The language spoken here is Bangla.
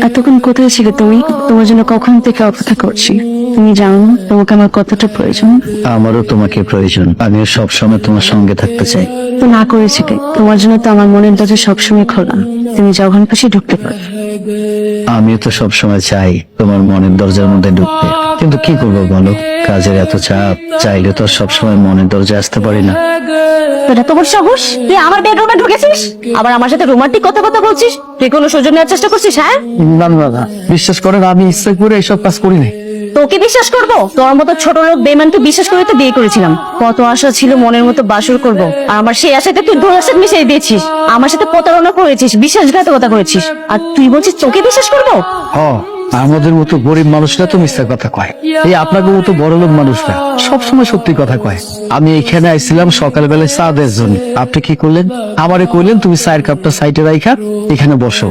এতক্ষণ কোথায় ছিলে তুমি? তোমার জন্য কখন থেকে অপেক্ষা করছি। তুমি জানো না তোমাকে আমার কতটা প্রয়োজন। আমারও তোমাকে প্রয়োজন। আমিও সবসময় তোমার সঙ্গে থাকতে চাই। তো না করেছি কে? তোমার জন্য তো আমার মনের দরজা সবসময় খোলা, তুমি যখন খুশি ঢুকতে পারো। আমিও তো সবসময় চাই তোমার মনের দরজার মধ্যে ঢুকতে, কিন্তু কি করবো বলো, কাজের এত চাপ, চাইলে তো আর সবসময় মনের দরজায় আসতে পারি না। এটা তোমার সাহস? তুই আমার বেডরুমে ঢুকেছিস, আবার আমার সাথে রোমান্টিক কথা বলছিস। তুই কোনো সুযোগ নেওয়ার চেষ্টা করছিস? হ্যাঁ, না না না, বিশ্বাস করেন আমি ইচ্ছা করে এইসব কাজ করি নাই। তোকে বিশ্বাস করবো? তোর মতো ছোট লোক বেমানকে বিশ্বাস করে তো বিয়ে করেছিলাম। কত আশা ছিল মনের মতো বাসর করব, আর আমার সেই আশাতে তুই ধোঁয়াশাত মিশিয়ে দিয়েছিস। আমার সাথে প্রতারণা করেছিস, বিশ্বাসঘাতকতা করেছিস, আর তুই বলছিস তোকে বিশ্বাস করবো? আমাদের মতো গরিব মানুষরা তো মিথ্যা কথা কয়, এই আপনাদের মতো বড় লোক মানুষরা সবসময় সত্যি কথা কয়। আমি এখানে আইছিলাম সকালবেলায় চা দেওয়ার জন্য, আপনি কি করলেন? আমারে কইলেন তুমি চায়ের কাপটা সাইডে রাইখা এখানে বসো।